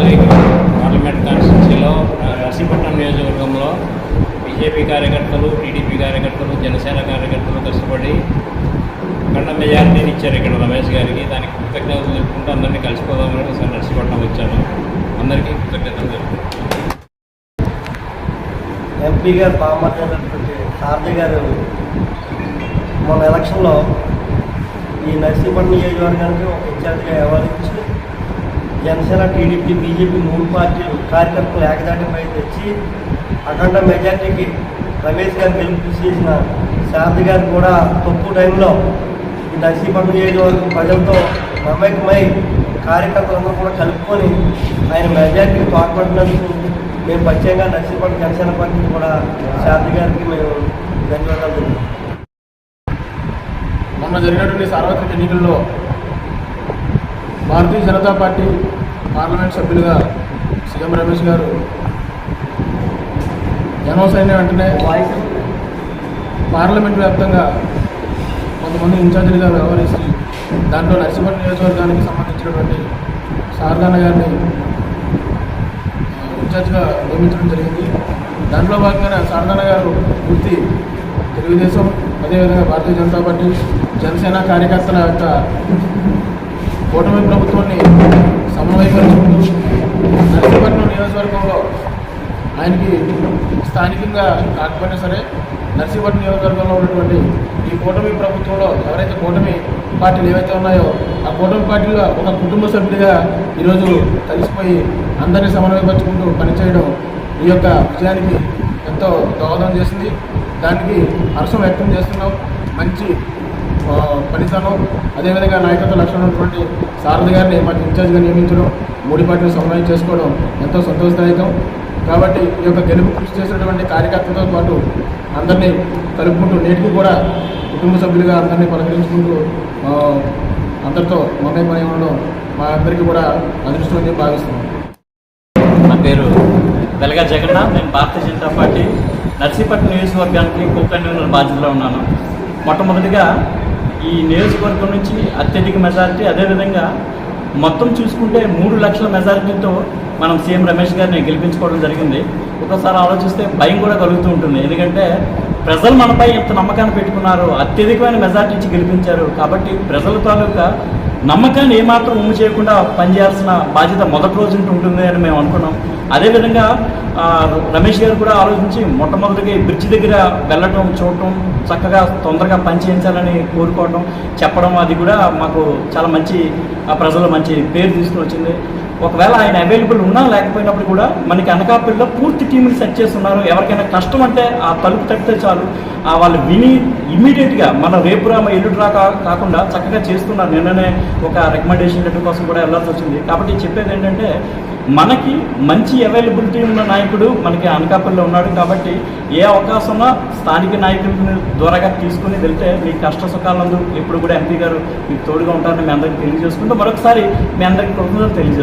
Parliament కాన్స్టిట్యూన్సీలో Narsipatnam నియోజకవర్గంలో BJP కార్యకర్తలు, TDP కార్యకర్తలు, జనసేన కార్యకర్తలు కష్టపడి అఖండ మెజారిటీని ఇచ్చారు ఇక్కడ రమేష్ గారికి. దానికి కృతజ్ఞతలు తెలుపుకుంటూ అందరినీ కలిసిపోదామని ఒకసారి నర్సీపట్నం వచ్చాను. అందరికీ కృతజ్ఞతలు తెలుపుకుంటాను. ఎంపీ గారు బాగుమన్నటువంటి సారథి గారు మన ఎలక్షన్లో ఈ నర్సీపట్నం నియోజకవర్గానికి ఒక ఇన్ఛార్జిగా వ్యవహరించి జనసేన, టీడీపీ, బీజేపీ 3 పార్టీలు కార్యకర్తలు ఏకదాటిపై తెచ్చి అఖండ మెజార్టీకి రమేష్ గారు గెలుపు చేసిన సారథి గారు కూడా తక్కువ టైంలో ఈ నర్సీపట్నం నియోజకవర్గం ప్రజలతో మమేకమై కార్యకర్తలందరూ కూడా కలుపుకొని ఆయన మెజార్టీకి తోడ్పడినందుకు మేము ప్రత్యేకంగా నర్సీపట్నం జనసేన పార్టీని కూడా సారథి గారికి మేము ధన్యవాదాలు తెలుపుతున్నాం. మొన్న జరిగినటువంటి సార్వత్రిక ఎన్నికల్లో భారతీయ జనతా పార్టీ పార్లమెంట్ సభ్యులుగా సీఎం రమేష్ గారు అనౌన్స్ అయిన వెంటనే పార్లమెంట్ వ్యాప్తంగా కొంతమంది ఇన్ఛార్జీలుగా వ్యవహరిస్తూ దాంట్లో నర్సీపట్నం నియోజకవర్గానికి సంబంధించినటువంటి శారదాన్న గారిని ఇన్ఛార్జ్గా నియమించడం జరిగింది. దాంట్లో భాగంగానే శారదాన్న గారు పూర్తి తెలుగుదేశం, అదేవిధంగా భారతీయ జనతా పార్టీ, జనసేన కార్యకర్తల యొక్క కూటమి ప్రభుత్వాన్ని సమన్వయపరుచుకుంటూ నర్సీపట్నం నియోజకవర్గంలో ఆయనకి స్థానికంగా కాకపోయినా సరే నర్సీపట్నం నియోజకవర్గంలో ఉన్నటువంటి ఈ కూటమి ప్రభుత్వంలో ఎవరైతే కూటమి పార్టీలు ఏవైతే ఉన్నాయో ఆ కూటమి పార్టీలో ఒక కుటుంబ సభ్యుడిగా ఈరోజు కలిసిపోయి అందరినీ సమన్వయపరుచుకుంటూ పనిచేయడం ఈ యొక్క విజయానికి ఎంతో దోహదం చేసింది. దానికి హర్షం వ్యక్తం చేస్తున్నాం. మంచి పనితనం, అదేవిధంగా నాయకత్వ లక్షణం ఉన్నటువంటి సారథి గారిని మాకు ఇన్ఛార్జ్గా నియమించడం, 3 పార్టీలు సమన్వయం చేసుకోవడం ఎంతో సంతోషదాయకం. కాబట్టి ఈ యొక్క గెలుపు కృషి చేసినటువంటి కార్యకర్తలతో పాటు అందరినీ కలుపుకుంటూ నేటికి కూడా కుటుంబ సభ్యులుగా అందరినీ పలకరించుకుంటూ అందరితో మమేకమై ఉండడం మా అందరికీ కూడా అదృష్టం అని భావిస్తున్నాం. నా పేరు వెలగా జగన్నాథ్. నేను భారతీయ జనతా పార్టీ నర్సీపట్నం నియోజకవర్గానికి కో-కన్వీనర్ బాధ్యతలో ఉన్నాను. మొట్టమొదటిగా ఈ నియోజకవర్గం నుంచి అత్యధిక మెజారిటీ, అదేవిధంగా మొత్తం చూసుకుంటే 3 లక్షల మెజారిటీతో మనం సీఎం రమేష్ గారిని గెలిపించుకోవడం జరిగింది. ఒకసారి ఆలోచిస్తే భయం కూడా కలుగుతూ ఉంటుంది. ఎందుకంటే ప్రజలు మనపై ఎంత నమ్మకాన్ని పెట్టుకున్నారు, అత్యధికమైన మెజారిటీ ఇచ్చి గెలిపించారు. కాబట్టి ప్రజల తాలూకా నమ్మకాన్ని ఏమాత్రం ఉమ్ము చేయకుండా పనిచేయాల్సిన బాధ్యత మొదటి రోజు ఉంటుంది అని మేము అనుకున్నాం. అదేవిధంగా రమేష్ గారు కూడా ఆలోచించి మొట్టమొదటిగా బ్రిడ్జ్ దగ్గర వెళ్ళటం, చూడటం, చక్కగా తొందరగా పని చేయించాలని కోరుకోవడం, చెప్పడం, అది కూడా మాకు చాలా మంచి ప్రజలు మంచి పేరు తీసుకుని వచ్చింది. ఒకవేళ ఆయన అవైలబుల్ ఉన్నా లేకపోయినప్పుడు కూడా మనకి అనకాపల్లిలో పూర్తి టీంని సెట్ చేస్తున్నారు. ఎవరికైనా కష్టం అంటే ఆ తలుపు తట్టితే చాలు వాళ్ళు విని ఇమ్మీడియట్గా మన రేపు ఎల్లుడు కాకుండా చక్కగా చేస్తున్నారు. నిన్ననే ఒక రికమెండేషన్ లెటర్ కోసం కూడా వెళ్ళాల్సి వచ్చింది. కాబట్టి చెప్పేది ఏంటంటే మనకి మంచి అవైలబిలిటీ ఉన్న నాయకుడు మనకి అనకాపల్లిలో ఉన్నాడు. కాబట్టి ఏ అవకాశం ఉన్నా స్థానిక నాయకులను దూరంగా తీసుకుని వెళ్తే మీ కష్ట సుఖాలందు ఎప్పుడు కూడా ఎంపీ గారు మీకు తోడుగా ఉంటారని మీ అందరికీ తెలియజేసుకుంటూ మరొకసారి మీ అందరికీ కృతజ్ఞతలు తెలియజేస్తాను.